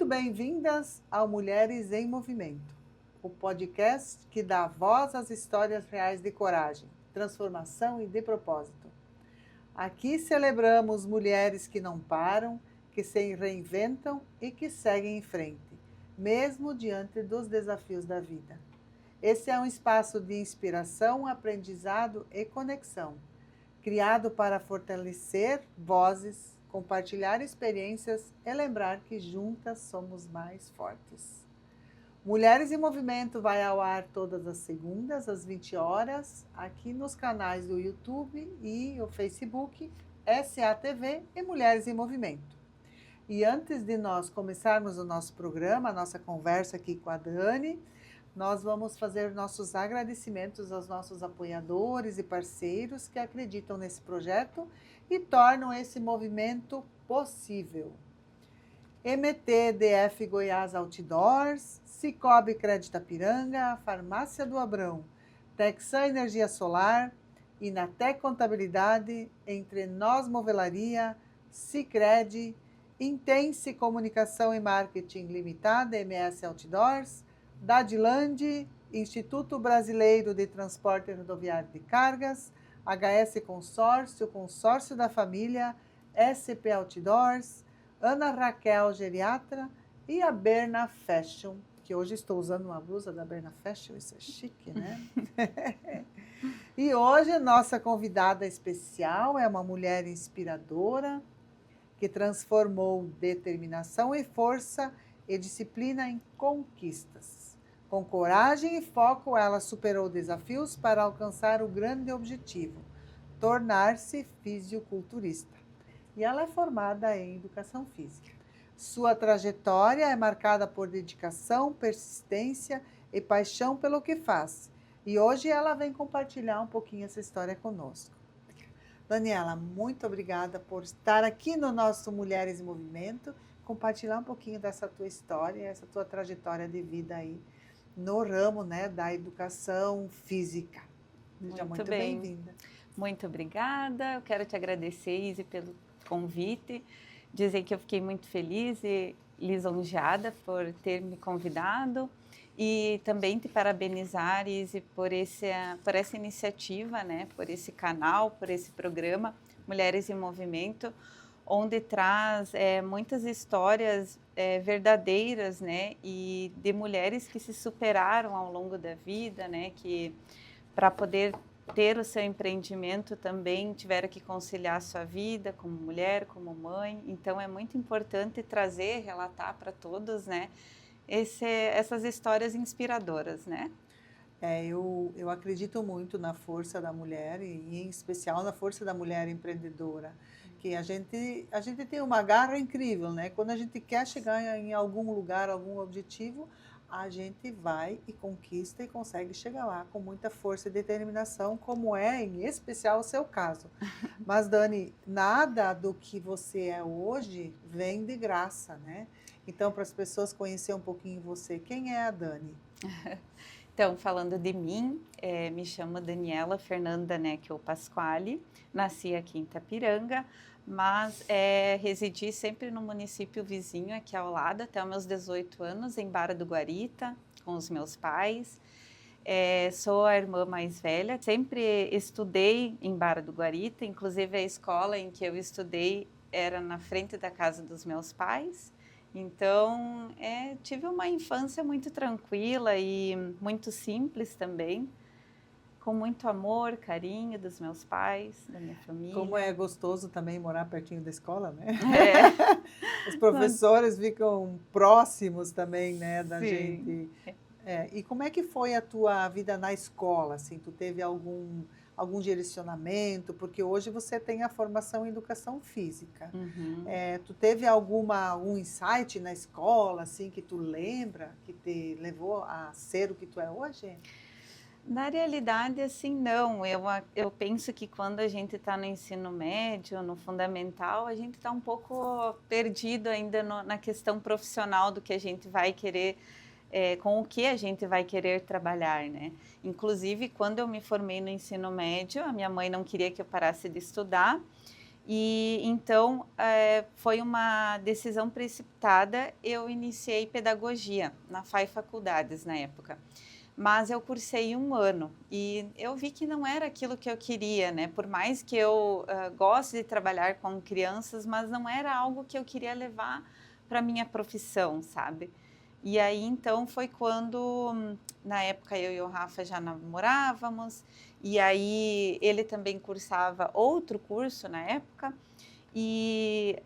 Muito bem-vindas ao Mulheres em Movimento, o podcast que dá voz às histórias reais de coragem, transformação e de propósito. Aqui celebramos mulheres que não param, que se reinventam e que seguem em frente, mesmo diante dos desafios da vida. Esse é um espaço de inspiração, aprendizado e conexão, criado para fortalecer vozes, compartilhar experiências e lembrar que juntas somos mais fortes. Mulheres em Movimento vai ao ar todas as segundas, às 20 horas, aqui nos canais do YouTube e o Facebook, SATV e Mulheres em Movimento. E antes de nós começarmos o nosso programa, a nossa conversa aqui com a Dani, nós vamos fazer nossos agradecimentos aos nossos apoiadores e parceiros que acreditam nesse projeto e tornam esse movimento possível. MTDF Goiás Outdoors, Cicobi Crédito Piranga, Farmácia do Abrão, Texan Energia Solar, Inatec Contabilidade, Entre Nós Movelaria, Sicredi, Intense Comunicação e Marketing Limitada, MS Outdoors, Dadland, Instituto Brasileiro de Transporte Rodoviário de Cargas, HS Consórcio, Consórcio da Família, SP Outdoors, Ana Raquel Geriatra e a Berna Fashion, que hoje estou usando uma blusa da Berna Fashion, isso é chique, né? E hoje nossa convidada especial é uma mulher inspiradora que transformou determinação e força e disciplina em conquistas. Com coragem e foco, ela superou desafios para alcançar o grande objetivo, tornar-se fisiculturista. E ela é formada em educação física. Sua trajetória é marcada por dedicação, persistência e paixão pelo que faz. E hoje ela vem compartilhar um pouquinho essa história conosco. Daniela, muito obrigada por estar aqui no nosso Mulheres em Movimento, compartilhar um pouquinho dessa tua história, essa tua trajetória de vida aí no ramo, né, da educação física. Seja muito bem-vinda. Muito obrigada. Eu quero te agradecer, Izzy, pelo convite. Dizer que eu fiquei muito feliz e lisonjeada por ter me convidado. E também te parabenizar, Izzy, por essa iniciativa, né, por esse canal, por esse programa Mulheres em Movimento, onde traz muitas histórias verdadeiras, né, e de mulheres que se superaram ao longo da vida, né, que para poder ter o seu empreendimento também tiveram que conciliar a sua vida como mulher, como mãe. Então é muito importante trazer, relatar para todos, né, essas histórias inspiradoras, né? Eu acredito muito na força da mulher e em especial na força da mulher empreendedora, que a gente tem uma garra incrível, né? Quando a gente quer chegar em algum lugar, algum objetivo, a gente vai e conquista e consegue chegar lá com muita força e determinação, como é em especial o seu caso. Mas, Dani, nada do que você é hoje vem de graça, né? Então, para as pessoas conhecerem um pouquinho você, quem é a Dani? Então, falando de mim, me chamo Daniela Fernanda Neckel Pasquale, nasci aqui em Itapiranga, mas residi sempre no município vizinho, aqui ao lado, até os meus 18 anos, em Barra do Guarita, com os meus pais. Sou a irmã mais velha, sempre estudei em Barra do Guarita, inclusive a escola em que eu estudei era na frente da casa dos meus pais. Então, tive uma infância muito tranquila e muito simples também, com muito amor, carinho dos meus pais, da minha família. Como é gostoso também morar pertinho da escola, né? É. Os professores ficam próximos também, né, da Sim. gente. E como é que foi a tua vida na escola? Assim, tu teve algum direcionamento? Porque hoje você tem a formação em educação física. Uhum. Tu teve algum insight na escola, assim, que tu lembra, que te levou a ser o que tu é hoje? Na realidade, assim, não. Eu penso que quando a gente está no ensino médio, no fundamental, a gente está um pouco perdido ainda na questão profissional do que a gente vai querer, com o que a gente vai querer trabalhar, né? Inclusive, quando eu me formei no ensino médio, a minha mãe não queria que eu parasse de estudar E então foi uma decisão precipitada. Eu iniciei pedagogia na FAI Faculdades na época, mas eu cursei 1 ano e eu vi que não era aquilo que eu queria, né? Por mais que eu goste de trabalhar com crianças, mas não era algo que eu queria levar para minha profissão, sabe? E aí então foi quando, na época eu e o Rafa já namorávamos, e aí ele também cursava outro curso na época, e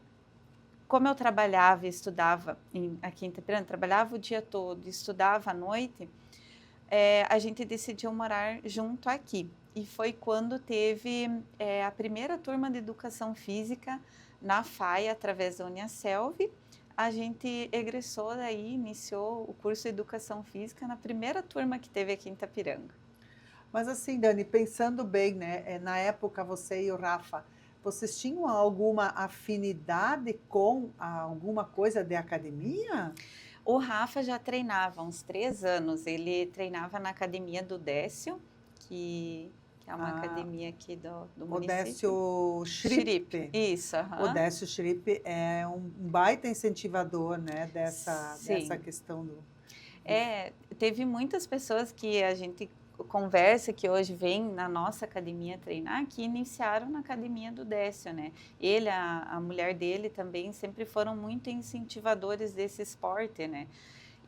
como eu trabalhava e estudava aqui em Itaperuna, trabalhava o dia todo, estudava à noite, a gente decidiu morar junto aqui. E foi quando teve a primeira turma de Educação Física na FAI, através da Uniaselv. A gente egressou daí, iniciou o curso de Educação Física na primeira turma que teve aqui em Itapiranga. Mas assim, Dani, pensando bem, né, na época você e o Rafa, vocês tinham alguma afinidade com alguma coisa de academia? O Rafa já treinava há uns 3 anos, ele treinava na academia do Décio, que é uma Ah, academia aqui do o município. Décio Schripp, Schripp. isso, O aham. Décio Schripp é um baita incentivador, né, dessa Sim. questão do Teve muitas pessoas que a gente conversa, que hoje vêm na nossa academia treinar, que iniciaram na academia do Décio, né? Ele, a mulher dele também sempre foram muito incentivadores desse esporte, né?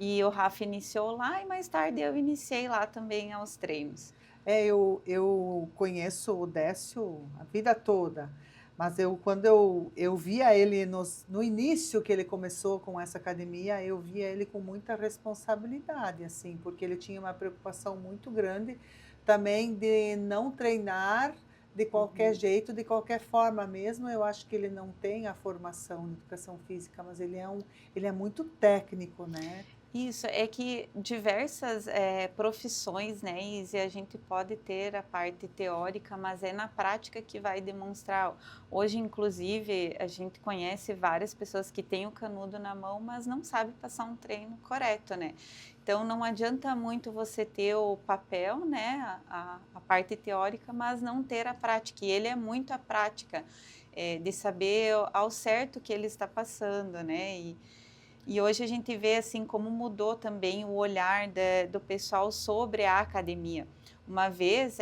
E o Rafa iniciou lá e mais tarde eu iniciei lá também aos treinos. Eu conheço o Décio a vida toda, mas quando eu via ele no início que ele começou com essa academia, eu via ele com muita responsabilidade, assim, porque ele tinha uma preocupação muito grande também de não treinar de qualquer Uhum. jeito, de qualquer forma mesmo. Eu acho que ele não tem a formação em educação física, mas ele é muito técnico, né? Isso, é que diversas profissões, né, Izzy, a gente pode ter a parte teórica, mas é na prática que vai demonstrar. Hoje, inclusive, a gente conhece várias pessoas que têm o canudo na mão, mas não sabe passar um treino correto, né? Então, não adianta muito você ter o papel, né, a parte teórica, mas não ter a prática. E ele é muito a prática, de saber ao certo o que ele está passando, né? E hoje a gente vê assim como mudou também o olhar do pessoal sobre a academia. Uma vez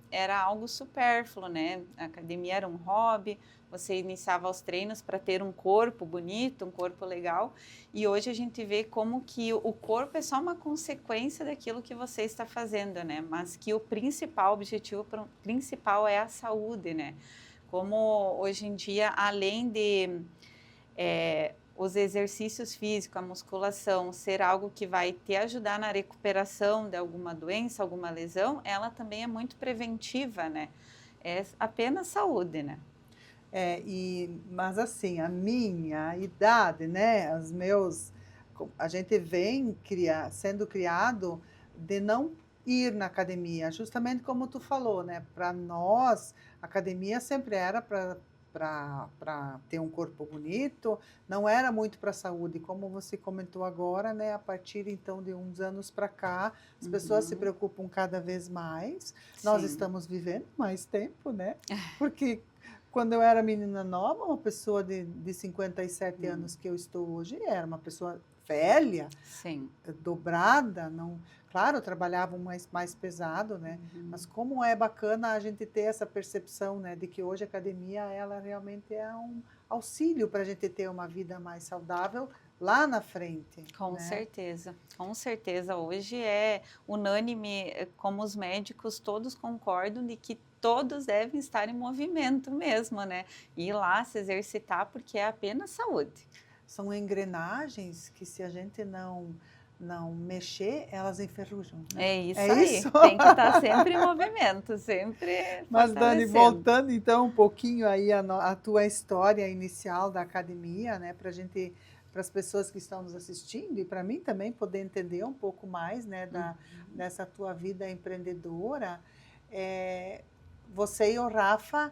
era algo supérfluo, né? A academia era um hobby, você iniciava os treinos para ter um corpo bonito, um corpo legal, e hoje a gente vê como que o corpo é só uma consequência daquilo que você está fazendo, né? Mas que o principal, objetivo principal é a saúde, né? Como hoje em dia, além de os exercícios físicos, a musculação, ser algo que vai te ajudar na recuperação de alguma doença, alguma lesão, ela também é muito preventiva, né? É apenas saúde, né? Mas assim, a minha idade, né, a gente vem sendo criado de não ir na academia, justamente como tu falou, né, para nós, a academia sempre era para ter um corpo bonito, não era muito para a saúde, como você comentou agora, né, a partir então de uns anos para cá, as pessoas se Uhum. preocupam cada vez mais, nós Sim. estamos vivendo mais tempo, né, porque quando eu era menina nova, uma pessoa de 57 anos que eu estou hoje, era uma pessoa velha, Sim. dobrada, não, claro, eu trabalhava mais pesado, né? Uhum. Mas como é bacana a gente ter essa percepção, né, de que hoje a academia, ela realmente é um auxílio para a gente ter uma vida mais saudável lá na frente, Com né? certeza, com certeza. Hoje é unânime, como os médicos todos concordam de que todos devem estar em movimento mesmo, né? Ir lá se exercitar porque é apenas saúde. São engrenagens que se a gente não mexer, elas enferrujam, né? É isso É aí, isso? tem que estar sempre em movimento, sempre Mas Dani, fortalecendo. voltando então um pouquinho aí a tua história inicial da academia, né, para as pessoas que estão nos assistindo e para mim também poder entender um pouco mais, né, Uhum. dessa tua vida empreendedora, você e o Rafa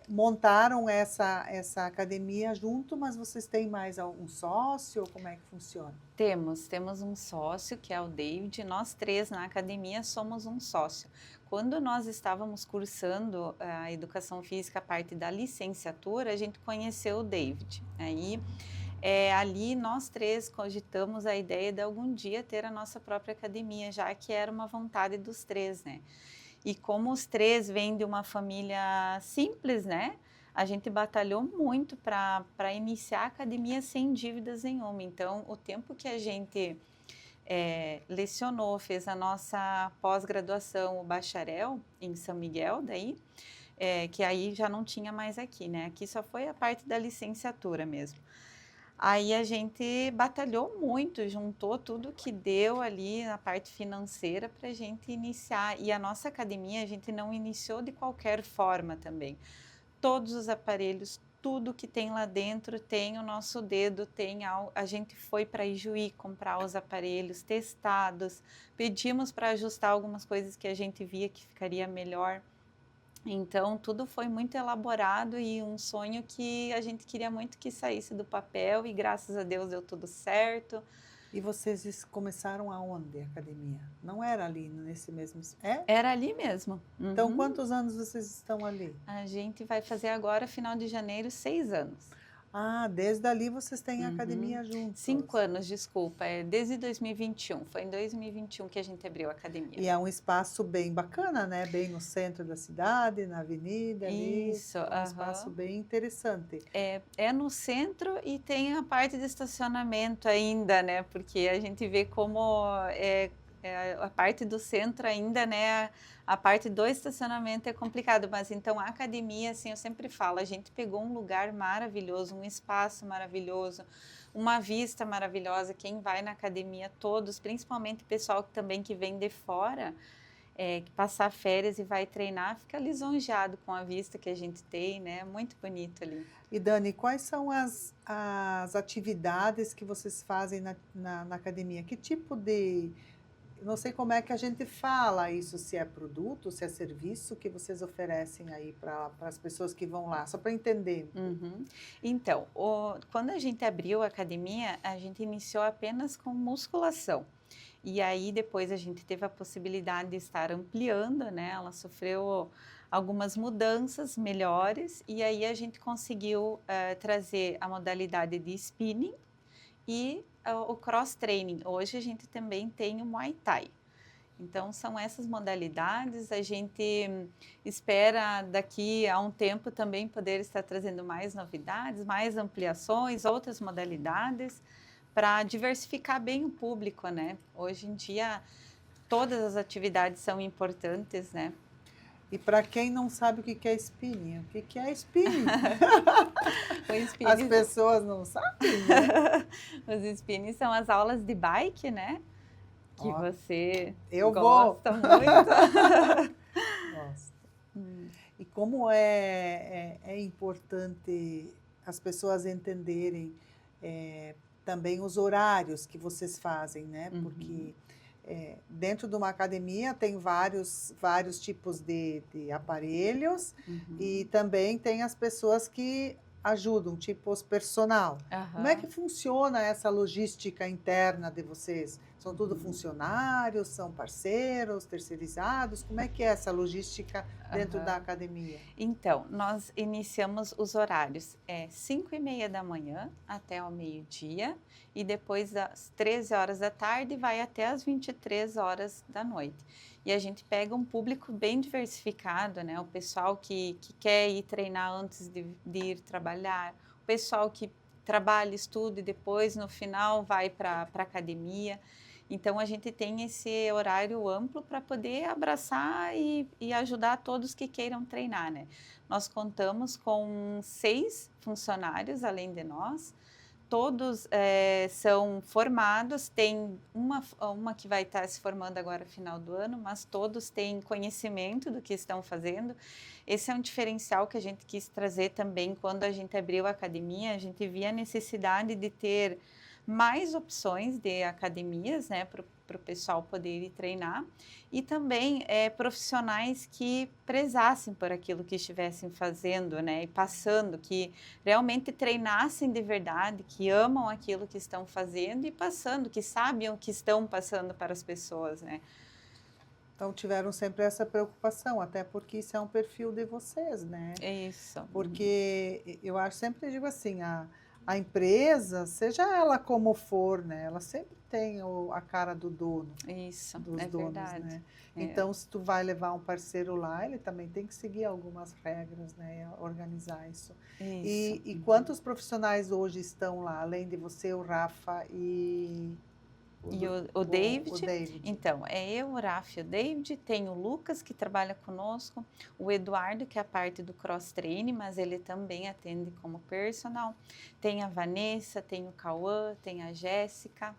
montaram essa academia junto, mas vocês têm mais um sócio? Como é que funciona? Temos um sócio, que é o David. Nós três na academia somos um sócio. Quando nós estávamos cursando a educação física, a parte da licenciatura, a gente conheceu o David. Aí, ali nós três cogitamos a ideia de algum dia ter a nossa própria academia, já que era uma vontade dos três, né? E como os três vêm de uma família simples, né? A gente batalhou muito para iniciar a academia sem dívidas nenhuma. Então, o tempo que a gente lecionou, fez a nossa pós-graduação, o bacharel, em São Miguel, daí, que aí já não tinha mais aqui, né? Aqui só foi a parte da licenciatura mesmo. Aí a gente batalhou muito, juntou tudo que deu ali na parte financeira para a gente iniciar. E a nossa academia a gente não iniciou de qualquer forma também. Todos os aparelhos, tudo que tem lá dentro tem o nosso dedo, a gente foi para Ijuí comprar os aparelhos testados, pedimos para ajustar algumas coisas que a gente via que ficaria melhor. Então, tudo foi muito elaborado e um sonho que a gente queria muito que saísse do papel e graças a Deus deu tudo certo. E vocês começaram aonde a academia? Não era ali nesse mesmo... Era ali mesmo. Então, Uhum. quantos anos vocês estão ali? A gente vai fazer agora, final de janeiro, 6 anos. Ah, desde ali vocês têm a academia juntos. 5 anos, desculpa, desde 2021. Foi em 2021 que a gente abriu a academia. E é um espaço bem bacana, né? Bem no centro da cidade, na avenida ali. Isso, É um espaço bem interessante. É no centro e tem a parte de estacionamento ainda, né? Porque a gente vê como a parte do centro ainda, né? A parte do estacionamento é complicado, mas então a academia, assim, eu sempre falo, a gente pegou um lugar maravilhoso, um espaço maravilhoso, uma vista maravilhosa. Quem vai na academia, todos, principalmente o pessoal também que vem de fora, que passar férias e vai treinar, fica lisonjeado com a vista que a gente tem, né? Muito bonito ali. E Dani, quais são as atividades que vocês fazem na academia? Que tipo de... Não sei como é que a gente fala isso, se é produto, se é serviço que vocês oferecem aí para as pessoas que vão lá, só para entender. Uhum. Então, quando a gente abriu a academia, a gente iniciou apenas com musculação. E aí depois a gente teve a possibilidade de estar ampliando, né? Ela sofreu algumas mudanças melhores e aí a gente conseguiu trazer a modalidade de spinning e o cross training. Hoje a gente também tem o Muay Thai. Então são essas modalidades. A gente espera daqui a um tempo também poder estar trazendo mais novidades, mais ampliações, outras modalidades, para diversificar bem o público, né? Hoje em dia todas as atividades são importantes, né? E para quem não sabe o que é spinning, o que é spinning? As pessoas não sabem, né? Os spinning são as aulas de bike, né? Que você gosta muito. Gosto. E como é importante as pessoas entenderem também os horários que vocês fazem, né? Porque dentro de uma academia tem vários tipos de aparelhos e também tem as pessoas que ajudam, tipo os personal. Como é que funciona essa logística interna de vocês? São tudo funcionários, são parceiros, terceirizados? Como é que é essa logística dentro da academia? Então, nós iniciamos os horários 5h30 da manhã até o meio-dia e depois das 13 horas da tarde vai até as 23 horas da noite. E a gente pega um público bem diversificado, né? O pessoal que quer ir treinar antes de ir trabalhar, o pessoal que trabalha, estuda e depois no final vai para a academia. Então a gente tem esse horário amplo para poder abraçar e ajudar todos que queiram treinar, né? Nós contamos com 6 funcionários além de nós. Todos são formados, tem uma que vai estar se formando agora no final do ano, mas todos têm conhecimento do que estão fazendo. Esse é um diferencial que a gente quis trazer também quando a gente abriu a academia. A gente via a necessidade de ter mais opções de academias, né, para o pessoal poder ir treinar, e também profissionais que prezassem por aquilo que estivessem fazendo, né, e passando, que realmente treinassem de verdade, que amam aquilo que estão fazendo e passando, que sabem o que estão passando para as pessoas, né. Então tiveram sempre essa preocupação, até porque isso é um perfil de vocês, né? É isso. Porque eu acho, sempre digo assim, a empresa, seja ela como for, né, ela sempre tem a cara do dono, Isso, dos é donos, verdade. né? É. Então, se tu vai levar um parceiro lá, ele também tem que seguir algumas regras, né, organizar isso. Isso. E quantos profissionais hoje estão lá, além de você, o Rafa e E o o David, David? então, é eu, o Rafa e o David, tem o Lucas, que trabalha conosco, o Eduardo, que é a parte do cross training, mas ele também atende como personal, tem a Vanessa, tem o Cauã, tem a Jéssica.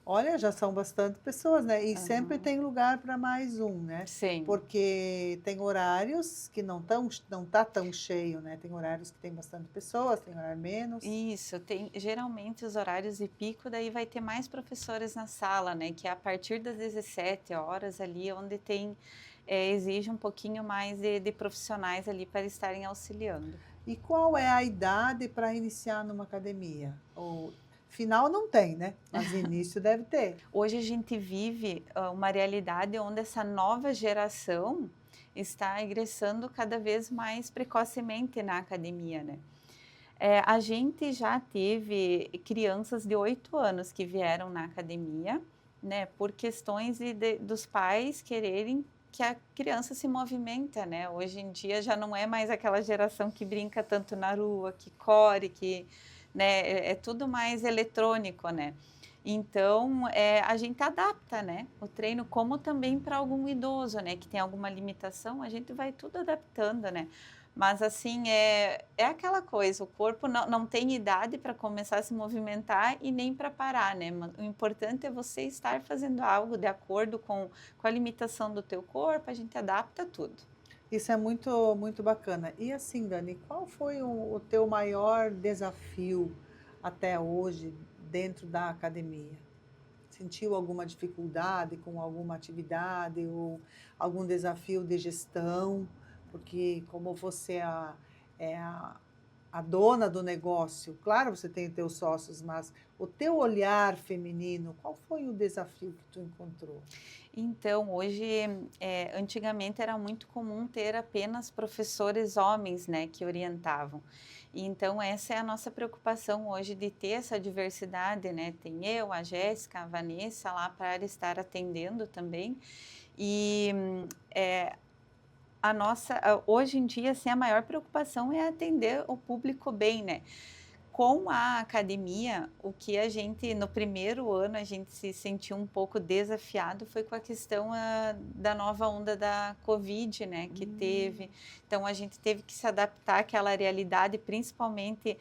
Olha, já são bastante pessoas, né, e sempre Aham. tem lugar para mais um, né, Sim, porque tem horários que não tá tão cheio, né, tem horários que tem bastante pessoas, tem horário menos. isso, tem geralmente os horários de pico, daí vai ter mais professores na sala, né, que é a partir das 17 horas ali, onde tem, exige um pouquinho mais de profissionais ali para estarem auxiliando. E qual é a idade para iniciar numa academia? Ou final não tem, né, mas início deve ter. Hoje a gente vive uma realidade onde essa nova geração está ingressando cada vez mais precocemente na academia, né? A gente já teve crianças de 8 anos que vieram na academia, né, por questões dos pais quererem que a criança se movimenta, né? Hoje em dia já não é mais aquela geração que brinca tanto na rua, que corre, que, né, é tudo mais eletrônico, né? Então, a gente adapta, né, o treino, como também para algum idoso, né, que tem alguma limitação, a gente vai tudo adaptando, né? Mas assim, é aquela coisa, o corpo não tem idade para começar a se movimentar e nem para parar, né, o importante é você estar fazendo algo de acordo com a limitação do teu corpo, a gente adapta tudo. Isso é muito muito bacana. E assim, Dani, qual foi o teu maior desafio até hoje dentro da academia? Sentiu alguma dificuldade com alguma atividade ou algum desafio de gestão? Porque como você é a dona do negócio, claro, você tem os teus sócios, mas o teu olhar feminino, qual foi o desafio que tu encontrou? Então, hoje, antigamente era muito comum ter apenas professores homens, né, que orientavam. E então essa é a nossa preocupação hoje de ter essa diversidade, né? Tem eu, a Jéssica, a Vanessa lá para estar atendendo também. E hoje em dia, assim, a maior preocupação é atender o público bem, né? Com a academia, o que a gente, no primeiro ano, a gente se sentiu um pouco desafiado foi com a questão da nova onda da Covid, né, que teve. Então, a gente teve que se adaptar àquela realidade, principalmente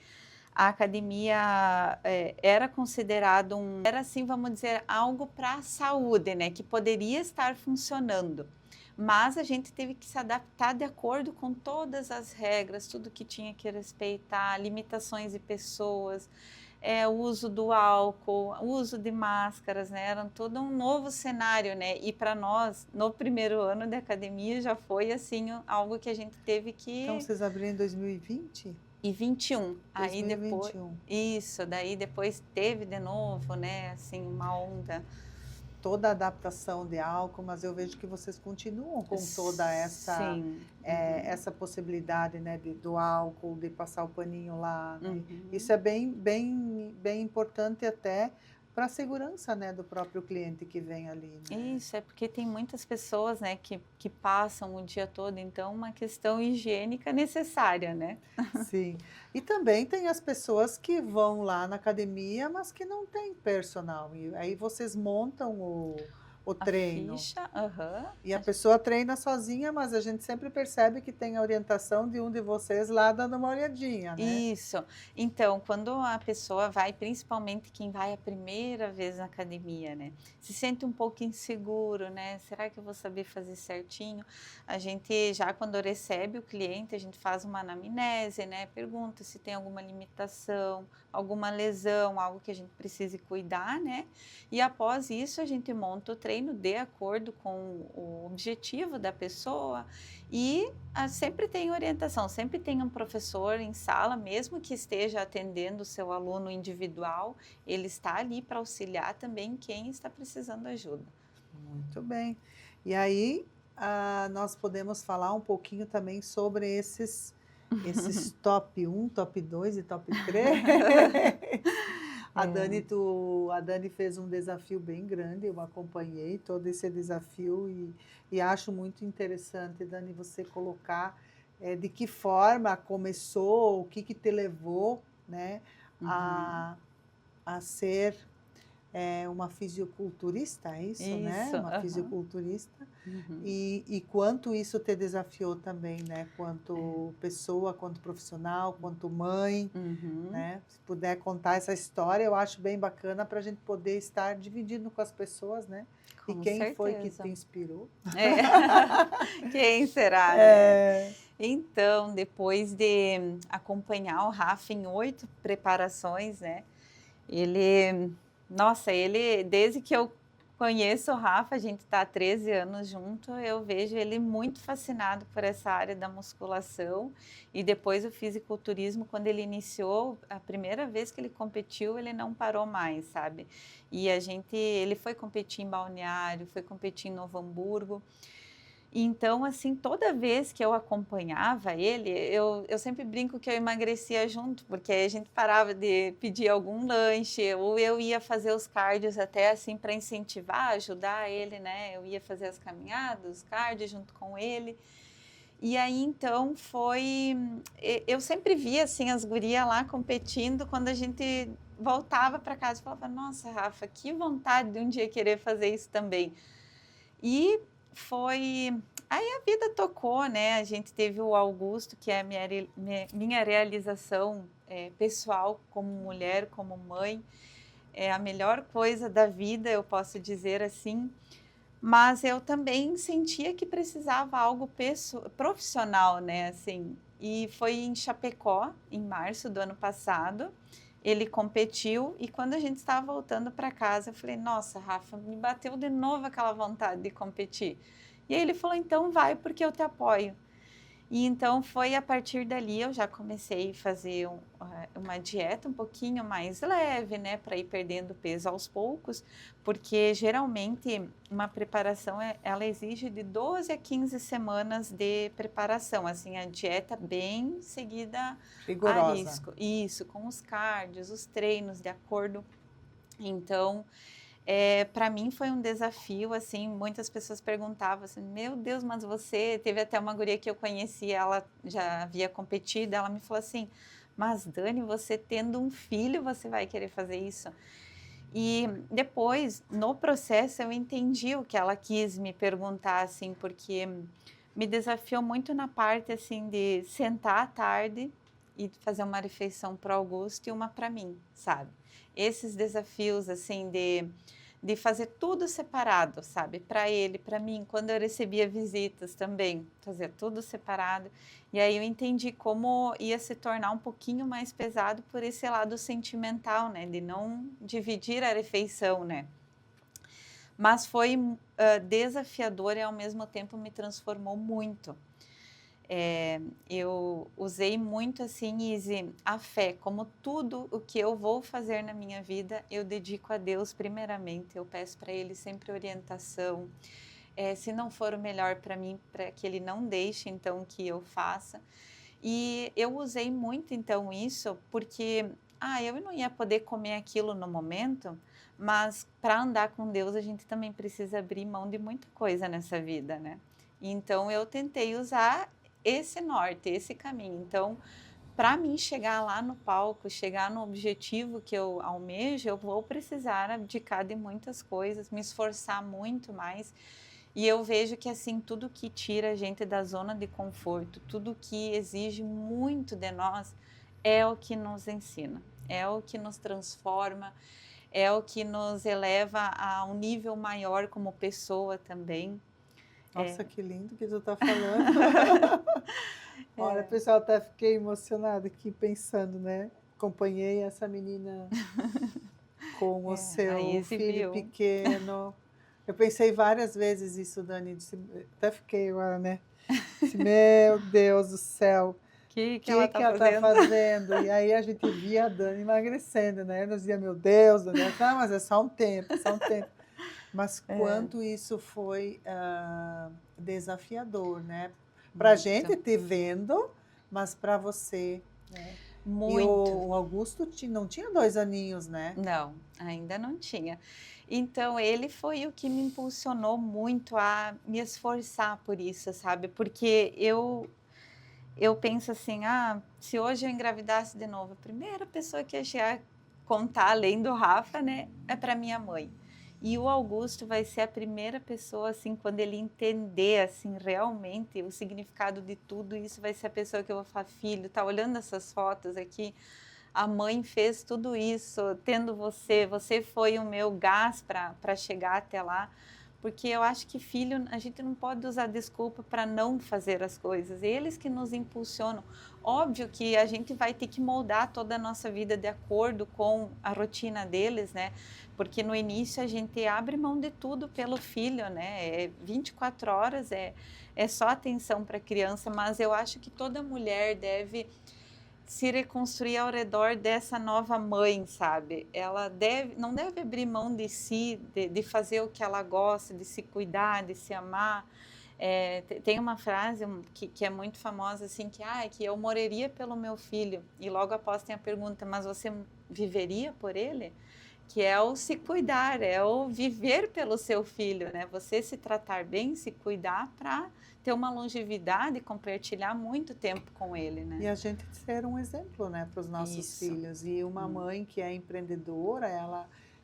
a academia era considerado era assim, vamos dizer, algo para a saúde, né, que poderia estar funcionando. Mas a gente teve que se adaptar de acordo com todas as regras, tudo que tinha que respeitar, limitações de pessoas, o uso do álcool, o uso de máscaras, né? Era todo um novo cenário, né? E para nós, no primeiro ano de academia, já foi assim algo que a gente teve Então que vocês abriram em 2020? e 21. Aí depois, 2021. isso, daí depois teve de novo, né? Assim, uma onda. Toda a adaptação de álcool, mas eu vejo que vocês continuam com toda Sim. essa possibilidade, né, do álcool, de passar o paninho lá, né. Uhum. Isso é bem importante até para a segurança, né, do próprio cliente que vem ali, né. Isso, é porque tem muitas pessoas, né, que passam o dia todo, então uma questão higiênica necessária, né? Sim. E também tem as pessoas que vão lá na academia, mas que não têm personal, e aí vocês montam o A treino. ficha, aham. E a pessoa treina sozinha, mas a gente sempre percebe que tem a orientação de um de vocês lá dando uma olhadinha, né? Isso. Então, quando a pessoa vai, principalmente quem vai a primeira vez na academia, né, se sente um pouco inseguro, né? Será que eu vou saber fazer certinho? A gente já quando recebe o cliente, a gente faz uma anamnese, né? Pergunta se tem alguma limitação, alguma lesão, algo que a gente precise cuidar, né? E após isso, a gente monta o treino de acordo com o objetivo da pessoa e sempre tem orientação, sempre tem um professor em sala, mesmo que esteja atendendo o seu aluno individual, ele está ali para auxiliar também quem está precisando ajuda. Muito bem. E aí, nós podemos falar um pouquinho também sobre esses top um, top 2 e top 3. É. A Dani fez um desafio bem grande, eu acompanhei todo esse desafio e acho muito interessante, Dani, você colocar, de que forma começou, o que que te levou, né, Uhum. a a ser uma fisiculturista, é isso, né? Isso, Uma aham. fisiculturista. Uhum. E quanto isso te desafiou também, né? É. Quanto pessoa, quanto profissional, quanto mãe, Uhum. né? Se puder contar essa história, eu acho bem bacana para a gente poder estar dividindo com as pessoas, né? E Com quem foi que te certeza. inspirou? É. Quem será, né? É, Então, depois de acompanhar o Rafa em 8 preparações, né, ele nossa, ele desde que eu conheço o Rafa, a gente está há 13 anos junto, eu vejo ele muito fascinado por essa área da musculação e depois o fisiculturismo, quando ele iniciou, a primeira vez que ele competiu, ele não parou mais, sabe. E ele foi competir em Balneário, foi competir em Novo Hamburgo, então, assim, toda vez que eu acompanhava ele, eu sempre brinco que eu emagrecia junto, porque aí a gente parava de pedir algum lanche, ou eu ia fazer os cardios até assim para incentivar, ajudar ele, né? Eu ia fazer as caminhadas, os cardios junto com ele. E aí então eu sempre via assim as gurias lá competindo, quando a gente voltava para casa, eu falava: "Nossa, Rafa, que vontade de um dia querer fazer isso também". E foi aí a vida tocou, né, a gente teve o Augusto, que é a minha realização, pessoal como mulher, como mãe, é a melhor coisa da vida, eu posso dizer assim, mas eu também sentia que precisava algo profissional, né, assim, e foi em Chapecó, em março do ano passado, ele competiu e quando a gente estava voltando para casa, eu falei: "Nossa, Rafa, me bateu de novo aquela vontade de competir". E aí ele falou: "Então vai, porque eu te apoio". E então foi a partir dali eu já comecei a fazer uma dieta um pouquinho mais leve, né, para ir perdendo peso aos poucos, porque geralmente uma preparação ela exige de 12 a 15 semanas de preparação, assim, a dieta bem seguida a rigorosa. risco. Isso, com os cardios, os treinos de acordo. Então, para mim foi um desafio, assim, muitas pessoas perguntavam assim: "Meu Deus, mas você", teve até uma guria que eu conheci, ela já havia competido, ela me falou assim: "Mas Dani, você tendo um filho, você vai querer fazer isso?". E depois, no processo, eu entendi o que ela quis me perguntar, assim, porque me desafiou muito na parte, assim, de sentar à tarde e fazer uma refeição para o Augusto e uma para mim, sabe. Esses desafios, assim, de fazer tudo separado, sabe, para ele, para mim, quando eu recebia visitas também, fazia tudo separado. E aí eu entendi como ia se tornar um pouquinho mais pesado por esse lado sentimental, né, de não dividir a refeição, né. Mas foi, desafiador e ao mesmo tempo me transformou muito. Eu usei muito, assim, Izzy, a fé, como tudo o que eu vou fazer na minha vida, eu dedico a Deus primeiramente, eu peço para Ele sempre orientação, se não for o melhor para mim, para que Ele não deixe, então, que eu faça. E eu usei muito, então, isso, porque, eu não ia poder comer aquilo no momento, mas para andar com Deus a gente também precisa abrir mão de muita coisa nessa vida, né. Então eu tentei usar esse norte, esse caminho. Então, para mim chegar lá no palco, chegar no objetivo que eu almejo, eu vou precisar abdicar de muitas coisas, me esforçar muito mais. E eu vejo que assim, tudo que tira a gente da zona de conforto, tudo que exige muito de nós, é o que nos ensina, é o que nos transforma, é o que nos eleva a um nível maior como pessoa também. Nossa, que lindo que tu tá falando. Olha, É. pessoal, até fiquei emocionada aqui pensando, né? Acompanhei essa menina com o A seu Izzy filho viu. pequeno. Eu pensei várias vezes isso, Dani. Até fiquei agora, né? Disse, meu Deus do céu, Que o ela que tá ela tá fazendo? fazendo? E aí a gente via a Dani emagrecendo, né? Nós dizia, meu Deus, Dani, ah, mas é só um tempo, só um tempo. Mas quanto isso foi desafiador, né? Para a gente Muito, te vendo, mas para você, né? E muito. o Augusto não tinha 2 aninhos, né? Não, ainda não tinha. Então ele foi o que me impulsionou muito a me esforçar por isso, sabe? Porque eu penso assim, se hoje eu engravidasse de novo, a primeira pessoa que ia chegar a contar, além do Rafa, né, é para minha mãe. E o Augusto vai ser a primeira pessoa, assim, quando ele entender, assim, realmente o significado de tudo isso, vai ser a pessoa que eu vou falar, filho, tá olhando essas fotos aqui? A mãe fez tudo isso, tendo você, você foi o meu gás para chegar até lá. Porque eu acho que filho, a gente não pode usar desculpa para não fazer as coisas. Eles que nos impulsionam. Óbvio que a gente vai ter que moldar toda a nossa vida de acordo com a rotina deles, né? Porque no início a gente abre mão de tudo pelo filho, né? É 24 horas, é só atenção para a criança, mas eu acho que toda mulher deve se reconstruir ao redor dessa nova mãe, sabe? Ela não deve abrir mão de si, de fazer o que ela gosta, de se cuidar, de se amar. Tem uma frase que é muito famosa, assim, que eu morreria pelo meu filho. E logo após tem a pergunta, mas você viveria por ele? Que é o se cuidar, é o viver pelo seu filho, né? Você se tratar bem, se cuidar para ter uma longevidade e compartilhar muito tempo com ele, né? E a gente ser um exemplo, né, para os nossos Isso. filhos. E uma mãe que é empreendedora,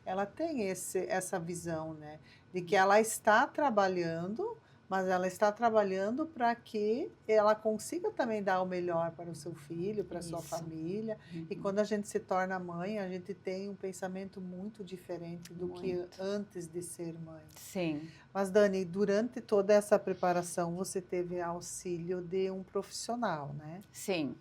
ela tem essa visão, né, de que ela está trabalhando, mas ela está trabalhando para que ela consiga também dar o melhor para o seu filho, para a sua Isso. família. E quando a gente se torna mãe, a gente tem um pensamento muito diferente do que Muito. antes de ser mãe. Sim. Mas, Dani, durante toda essa preparação, você teve auxílio de um profissional, né? Sim.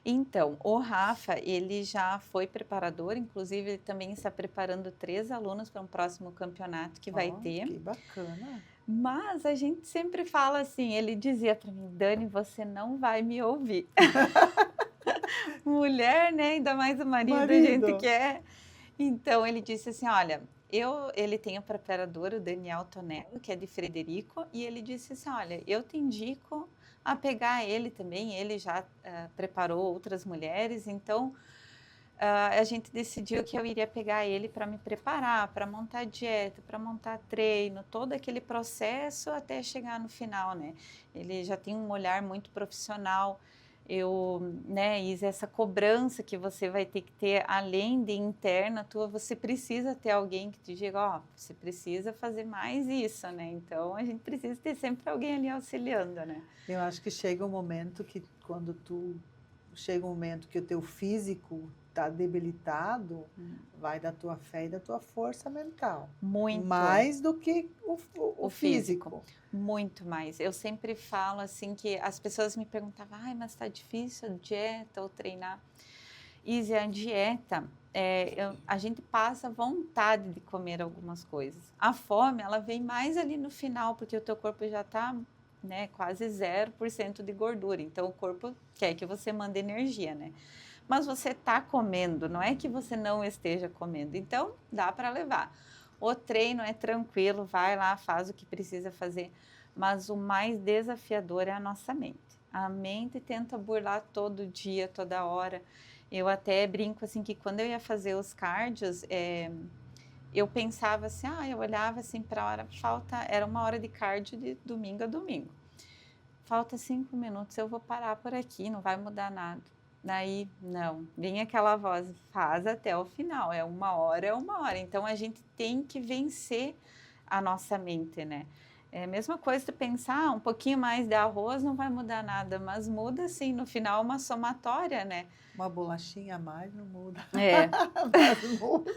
Então, o Rafa, ele já foi preparador, inclusive ele também está preparando 3 alunos para um próximo campeonato que vai Ó, ter. que bacana. Mas a gente sempre fala assim, ele dizia para mim, Dani, você não vai me ouvir. Mulher, né? Ainda mais o marido, a gente Marido. quer. Então ele disse assim, olha, ele tem o preparador, o Daniel Tonello, que é de Frederico, e ele disse assim, olha, eu te indico a pegar ele também, ele já preparou outras mulheres, então a gente decidiu que eu iria pegar ele para me preparar, para montar dieta, para montar treino, todo aquele processo até chegar no final, né? Ele já tem um olhar muito profissional. Né, Isa, essa cobrança que você vai ter que ter, além de interna tua, você precisa ter alguém que te diga, ó, você precisa fazer mais isso, né? Então, a gente precisa ter sempre alguém ali auxiliando, né? Eu acho que chega um momento que chega um momento que o teu físico está debilitado, vai da tua fé e da tua força mental. Muito. Mais do que o físico. Muito mais. Eu sempre falo assim que as pessoas me perguntavam, mas está difícil a dieta ou treinar? Izzy, a dieta, a gente passa vontade de comer algumas coisas. A fome, ela vem mais ali no final, porque o teu corpo já está, né, quase 0% de gordura. Então, o corpo quer que você mande energia, né? Mas você está comendo, não é que você não esteja comendo. Então, dá para levar. O treino é tranquilo, vai lá, faz o que precisa fazer. Mas o mais desafiador é a nossa mente. A mente tenta burlar todo dia, toda hora. Eu até brinco assim que quando eu ia fazer os cardios, eu pensava assim, eu olhava assim para a hora, era 1 hora de cardio de domingo a domingo. Falta 5 minutos, eu vou parar por aqui, não vai mudar nada. Daí, não, vinha aquela voz, faz até o final, é uma hora, é uma hora. Então, a gente tem que vencer a nossa mente, né? É a mesma coisa de pensar, um pouquinho mais de arroz não vai mudar nada, mas muda assim, no final, uma somatória, né? Uma bolachinha a mais não muda, É, mas muda.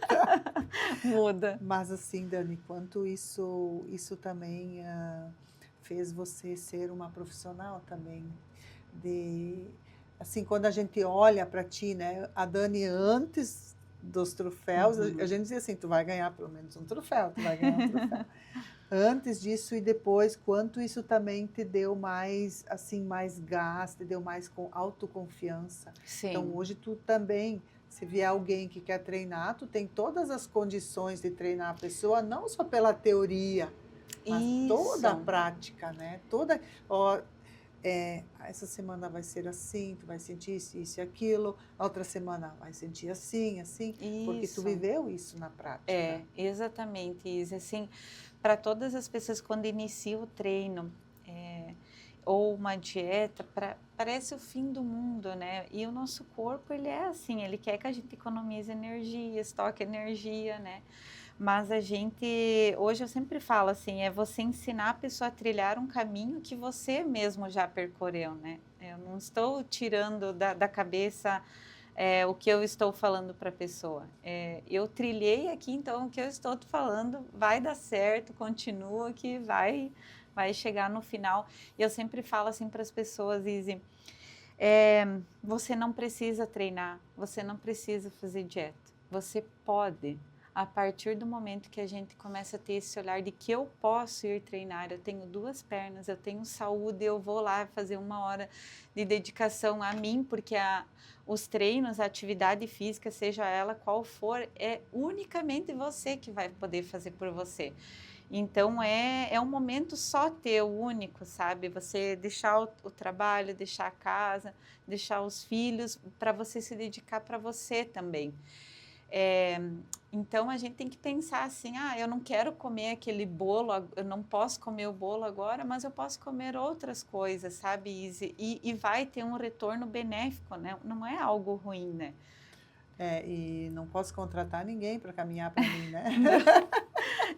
muda. Mas assim, Dani, quanto isso também fez você ser uma profissional também de assim, quando a gente olha para ti, né, a Dani antes dos troféus, a Uhum. gente dizia assim, tu vai ganhar pelo menos um troféu, tu vai ganhar um troféu. Antes disso e depois, quanto isso também te deu mais, assim, mais gás, te deu mais com autoconfiança. Então, Sim, hoje tu também, se vier alguém que quer treinar, tu tem todas as condições de treinar a pessoa, não só pela teoria, mas toda a isso, prática, né? Toda, ó, essa semana vai ser assim, tu vai sentir isso e aquilo, a outra semana vai sentir assim, assim, porque tu isso. viveu isso na prática. É, exatamente isso. Assim, para todas as pessoas, quando iniciam o treino, ou uma dieta, parece o fim do mundo, né? E o nosso corpo, ele é assim, ele quer que a gente economize energia, estoque energia, né? Mas a gente, hoje eu sempre falo assim, é você ensinar a pessoa a trilhar um caminho que você mesmo já percorreu, né? Eu não estou tirando da cabeça o que eu estou falando para a pessoa. Eu trilhei aqui, então o que eu estou te falando vai dar certo, continua que vai chegar no final. E eu sempre falo assim para as pessoas, Izzy, você não precisa treinar, você não precisa fazer dieta. Você pode, a partir do momento que a gente começa a ter esse olhar de que eu posso ir treinar, eu tenho duas pernas, eu tenho saúde, eu vou lá fazer uma hora de dedicação a mim, porque os treinos, a atividade física, seja ela qual for, é unicamente você que vai poder fazer por você. Então é um momento só teu, único, sabe? Você deixar o trabalho, deixar a casa, deixar os filhos, para você se dedicar para você também. É, então a gente tem que pensar assim: eu não quero comer aquele bolo, eu não posso comer o bolo agora, mas eu posso comer outras coisas, sabe, Izzy? E vai ter um retorno benéfico, né? Não é algo ruim, né? E não posso contratar ninguém para caminhar para mim, né? Não,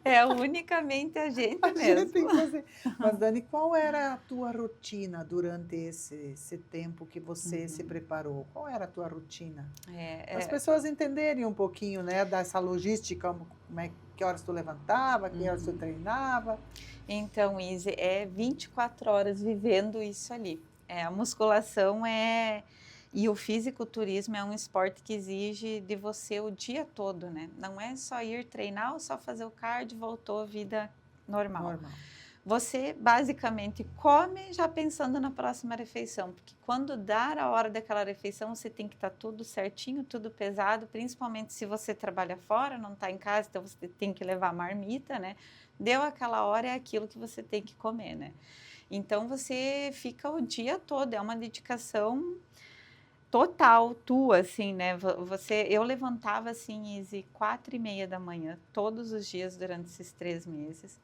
é unicamente a gente A gente mesmo. tem que fazer. Mas, Dani, qual era a tua rotina durante esse tempo que você se Uhum. preparou? Qual era a tua rotina? É, Para as é, pessoas entenderem um pouquinho, né, dessa logística, como é, que horas tu levantava, que horas tu uhum. treinava. Então, Izzy, é 24 horas vivendo isso ali. A musculação e o fisiculturismo é um esporte que exige de você o dia todo, né? Não é só ir treinar ou só fazer o cardio, voltou a vida normal. Normal. Você basicamente come já pensando na próxima refeição, porque quando dar a hora daquela refeição, você tem que estar tudo certinho, tudo pesado, principalmente se você trabalha fora, não está em casa, então você tem que levar a marmita, né? Deu aquela hora, é aquilo que você tem que comer, né? Então você fica o dia todo, é uma dedicação total tua, assim, né? Eu levantava assim, Izzy, 4:30 da manhã, todos os dias durante esses 3 meses.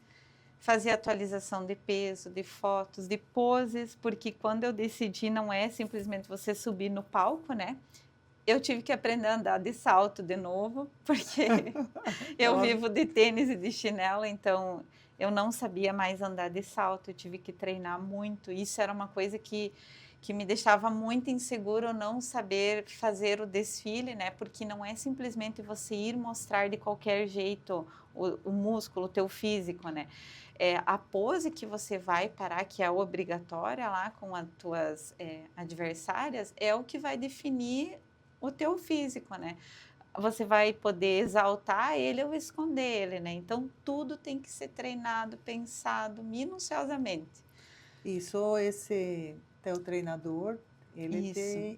Fazia atualização de peso, de fotos, de poses, porque quando eu decidi não é simplesmente você subir no palco, né? Eu tive que aprender a andar de salto de novo, porque eu Óbvio. vivo de tênis e de chinelo, então eu não sabia mais andar de salto, eu tive que treinar muito. Isso era uma coisa que me deixava muito inseguro não saber fazer o desfile, né? Porque não é simplesmente você ir mostrar de qualquer jeito o músculo, o teu físico, né? A pose que você vai parar, que é obrigatória lá com as tuas adversárias, é o que vai definir o teu físico, né? Você vai poder exaltar ele ou esconder ele, né? Então tudo tem que ser treinado, pensado minuciosamente. Isso, esse teu treinador, ele Isso.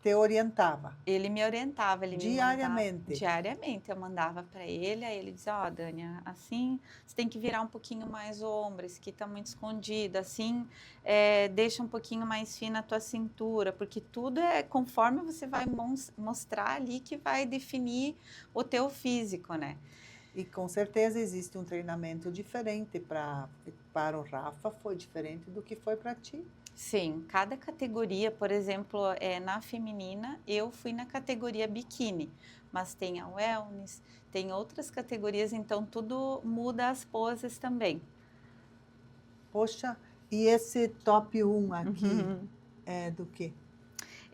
te orientava Ele me orientava, ele me mandava diariamente. diariamente. Eu mandava para ele, aí ele dizia: Ó, Dânia, assim você tem que virar um pouquinho mais o ombro, esse aqui está muito escondido. Assim, deixa um pouquinho mais fina a tua cintura, porque tudo é conforme você vai mostrar ali que vai definir o teu físico, né? E com certeza existe um treinamento diferente para o Rafa, foi diferente do que foi para ti. Sim, cada categoria, por exemplo, na feminina, eu fui na categoria biquíni, mas tem a wellness, tem outras categorias, então tudo muda as poses também. Poxa, e esse top um aqui Uhum. é do quê?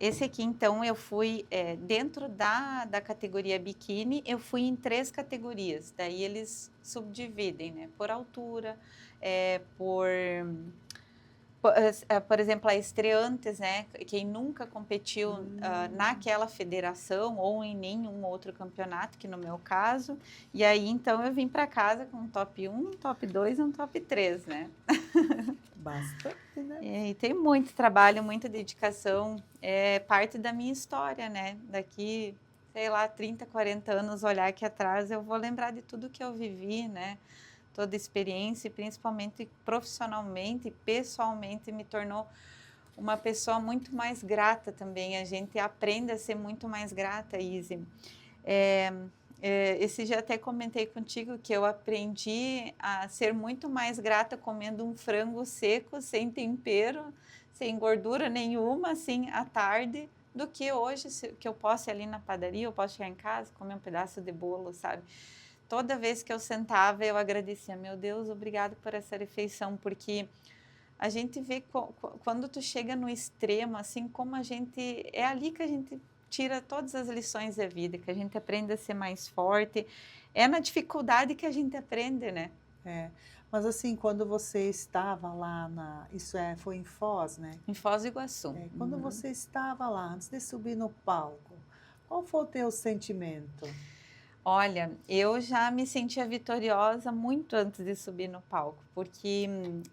Esse aqui, então, eu fui, dentro da categoria biquíni, eu fui em 3 categorias, daí eles subdividem, né, por altura, por exemplo, a estreantes, né, quem nunca competiu naquela federação ou em nenhum outro campeonato, que no meu caso, e aí então eu vim para casa com um top 1, um top 2 e um top 3, né. Bastante, né? E tem muito trabalho, muita dedicação, é parte da minha história, né, daqui, sei lá, 30, 40 anos, olhar aqui atrás, eu vou lembrar de tudo que eu vivi, né, toda a experiência e principalmente profissionalmente e pessoalmente me tornou uma pessoa muito mais grata também. A gente aprende a ser muito mais grata, Izzy. Esse dia até comentei contigo que eu aprendi a ser muito mais grata comendo um frango seco, sem tempero, sem gordura nenhuma, assim, à tarde, do que hoje, que eu posso ir ali na padaria, eu posso chegar em casa, comer um pedaço de bolo, sabe? Toda vez que eu sentava, eu agradecia, meu Deus, obrigado por essa refeição, porque a gente vê quando tu chega no extremo, assim, como a gente, é ali que a gente tira todas as lições da vida, que a gente aprende a ser mais forte, é na dificuldade que a gente aprende, né? É. Mas assim, quando você estava lá isso foi em Foz, né? Em Foz do Iguaçu. Quando você estava lá, antes de subir no palco, qual foi o teu sentimento? Olha, eu já me sentia vitoriosa muito antes de subir no palco, porque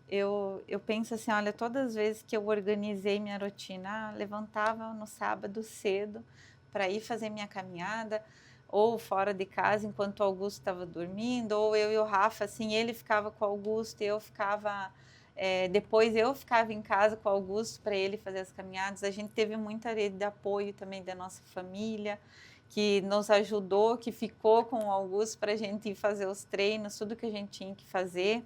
eu penso assim, olha, todas as vezes que eu organizei minha rotina, levantava no sábado cedo para ir fazer minha caminhada, ou fora de casa enquanto o Augusto estava dormindo, ou eu e o Rafa, assim, ele ficava com o Augusto e eu ficava, depois eu ficava em casa com o Augusto para ele fazer as caminhadas. A gente teve muita rede de apoio também da nossa família, que nos ajudou, que ficou com o Augusto para a gente ir fazer os treinos, tudo que a gente tinha que fazer.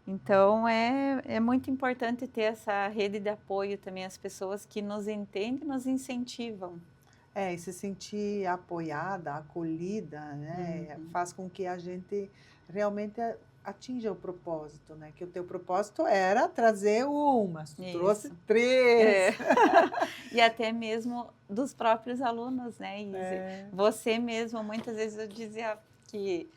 Então, é muito importante ter essa rede de apoio também, as pessoas que nos entendem e nos incentivam. É, e se sentir apoiada, acolhida, né, Uhum. faz com que a gente realmente atinja o propósito, né, que o teu propósito era trazer mas tu trouxe Isso. 3. É. E até mesmo dos próprios alunos, né, Izzy? É. Você mesmo, muitas vezes eu dizia que